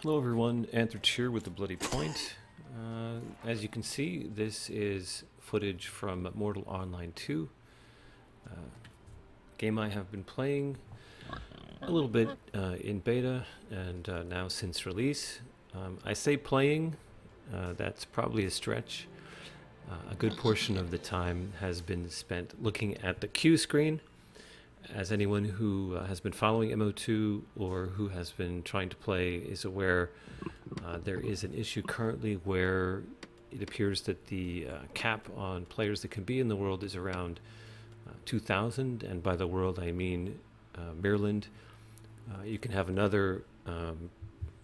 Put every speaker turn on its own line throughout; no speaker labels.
Hello everyone, Anthrich here with the Bloody Point. As you can see, this is footage from Mortal Online 2. Game I have been playing a little bit in beta and now since release. I say playing, that's probably a stretch. A good portion of the time has been spent looking at the queue screen. As anyone who has been following MO2 or who has been trying to play is aware, there is an issue currently where it appears that the cap on players that can be in the world is around 2,000, and by the world I mean Maryland. You can have another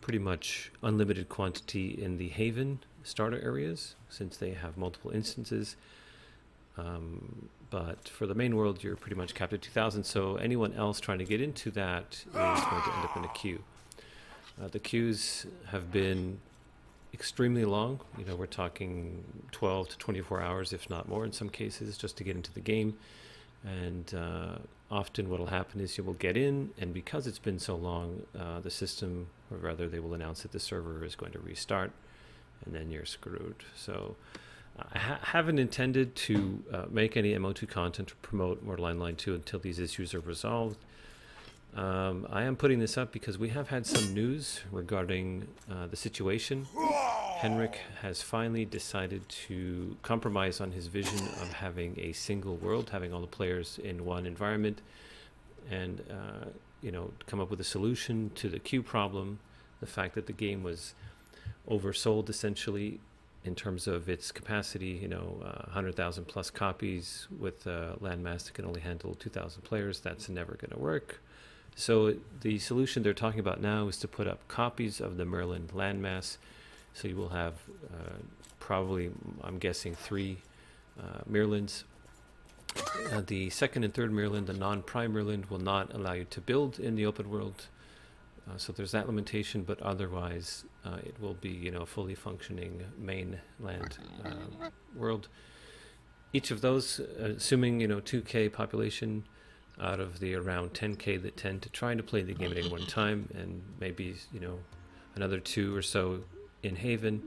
pretty much unlimited quantity in the Haven starter areas since they have multiple instances. But for the main world, you're pretty much capped at 2,000, so anyone else trying to get into that is going to end up in a queue. The queues have been extremely long. You know, we're talking 12 to 24 hours, if not more in some cases, just to get into the game. And often what will happen is you will get in, and because it's been so long, the system, or rather they will announce that the server is going to restart, and then you're screwed. So I haven't intended to make any MO2 content to promote Mortal Online 2 until these issues are resolved. I am putting this up because we have had some news regarding the situation. Henrik has finally decided to compromise on his vision of having a single world, having all the players in one environment, and come up with a solution to the queue problem, the fact that the game was oversold essentially in terms of its capacity, 100,000 plus copies with a landmass that can only handle 2,000 players. That's never going to work. So the solution they're talking about now is to put up copies of the Maryland landmass. So you will have probably, I'm guessing, 3 Marylands. The second and third Maryland, the non-prime Maryland, will not allow you to build in the open world. So there's that limitation, but otherwise it will be, a fully functioning mainland world. Each of those, assuming 2K population out of the around 10K that tend to try to play the game at any one time, and maybe another 2 or so in Haven,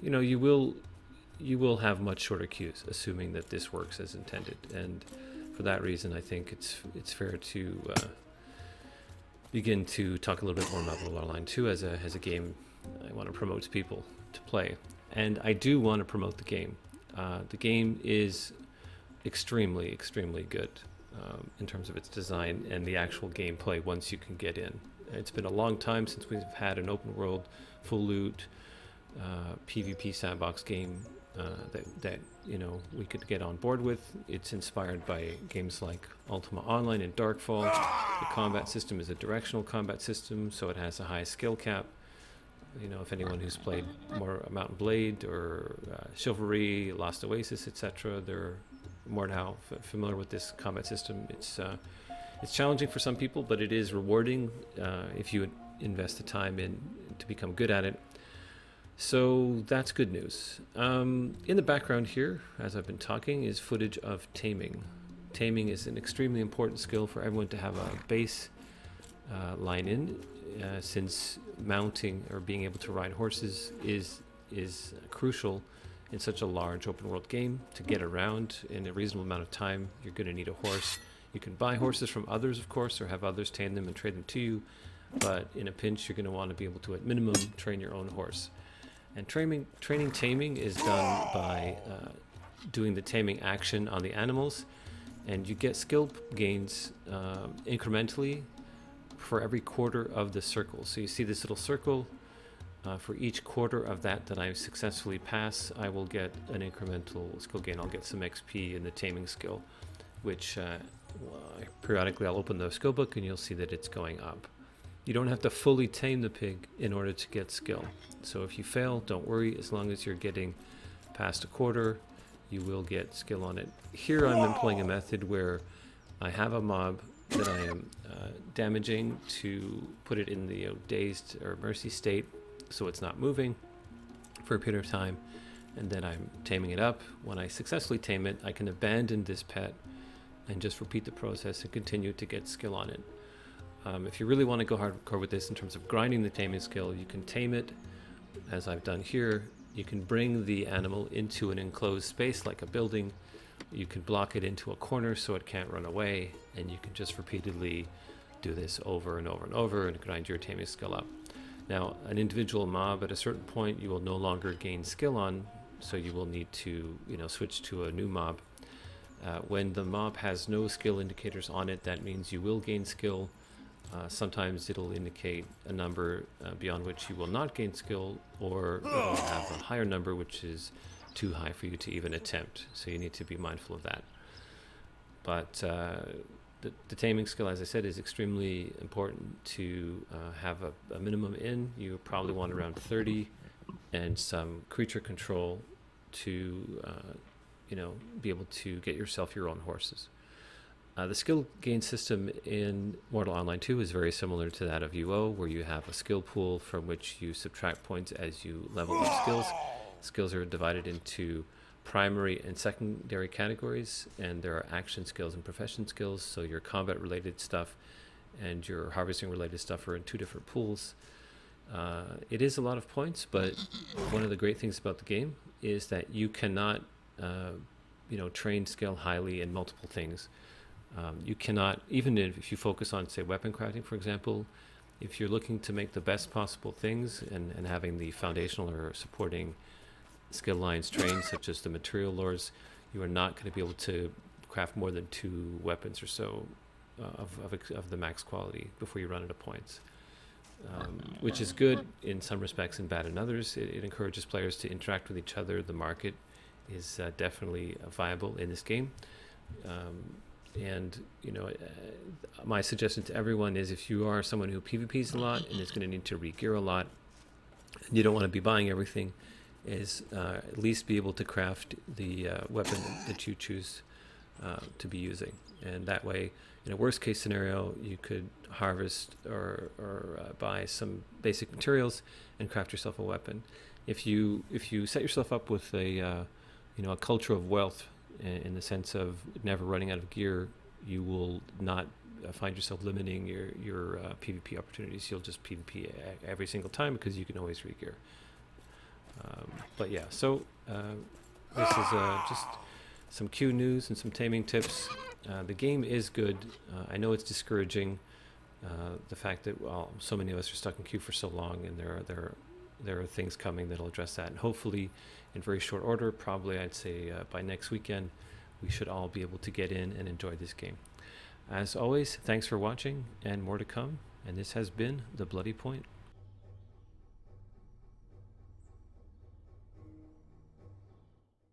you will have much shorter queues, assuming that this works as intended. And for that reason, I think it's fair to begin to talk a little bit more about Mortal Online 2 as a game I want to promote to people to play. And I do want to promote the game. The game is extremely, extremely good in terms of its design and the actual gameplay once you can get in. It's been a long time since we've had an open world, full loot, PvP sandbox game that we could get on board with. It's inspired by games like Ultima Online and Darkfall. The combat system is a directional combat system, so it has a high skill cap. If anyone who's played more Mountain Blade or Chivalry, Lost Oasis, etc., they're more now familiar with this combat system. It's challenging for some people, but it is rewarding if you invest the time in to become good at it. So that's good news. In the background here, as I've been talking, is footage of taming. Taming is an extremely important skill for everyone to have a base line in, since mounting or being able to ride horses is crucial in such a large open world game. To get around in a reasonable amount of time, you're going to need a horse. You can buy horses from others, of course, or have others tame them and trade them to you. But in a pinch, you're going to want to be able to, at minimum, train your own horse. And training taming is done by doing the taming action on the animals, and you get skill gains incrementally for every quarter of the circle. So you see this little circle. For each quarter of that I successfully pass, I will get an incremental skill gain. I'll get some XP in the taming skill, which periodically I'll open the skill book and you'll see that it's going up. You don't have to fully tame the pig in order to get skill. So if you fail, don't worry. As long as you're getting past a quarter, you will get skill on it. Here I'm employing a method where I have a mob that I am damaging to put it in the dazed or mercy state, so it's not moving for a period of time, and then I'm taming it up. When I successfully tame it, I can abandon this pet and just repeat the process and continue to get skill on it. If you really want to go hardcore with this in terms of grinding the taming skill, you can tame it, as I've done here. You can bring the animal into an enclosed space like a building. You can block it into a corner so it can't run away, and you can just repeatedly do this over and over and over and grind your taming skill up. Now, an individual mob at a certain point you will no longer gain skill on, so you will need to, switch to a new mob. When the mob has no skill indicators on it, that means you will gain skill. Sometimes it'll indicate a number beyond which you will not gain skill, or it will have a higher number which is too high for you to even attempt. So you need to be mindful of that. But the taming skill, as I said, is extremely important to have a minimum in. You probably want around 30 and some creature control to be able to get yourself your own horses. The skill gain system in Mortal Online 2 is very similar to that of UO, where you have a skill pool from which you subtract points as you level up skills. Skills are divided into primary and secondary categories, and there are action skills and profession skills. So your combat related stuff and your harvesting related stuff are in two different pools. It is a lot of points, but one of the great things about the game is that you cannot train skill highly in multiple things. You cannot, even if you focus on, say, weapon crafting, for example, if you're looking to make the best possible things and having the foundational or supporting skill lines trained, such as the material lores, you are not going to be able to craft more than 2 weapons or so of the max quality before you run out of points, which is good in some respects and bad in others. It encourages players to interact with each other. The market is definitely viable in this game. My suggestion to everyone is, if you are someone who PvPs a lot and is going to need to re-gear a lot, and you don't want to be buying everything, is at least be able to craft the weapon that you choose to be using. And that way, in a worst case scenario, you could harvest or buy some basic materials and craft yourself a weapon. If you set yourself up with a culture of wealth, in the sense of never running out of gear, you will not find yourself limiting your PvP opportunities. You'll just PvP every single time because you can always re-gear. So this is just some queue news and some taming tips. The game is good. I know it's discouraging, the fact that so many of us are stuck in queue for so long, and there are things coming that'll address that, and hopefully in very short order, probably I'd say by next weekend, we should all be able to get in and enjoy this game. As always, thanks for watching, and more to come, and this has been The Bloody Point.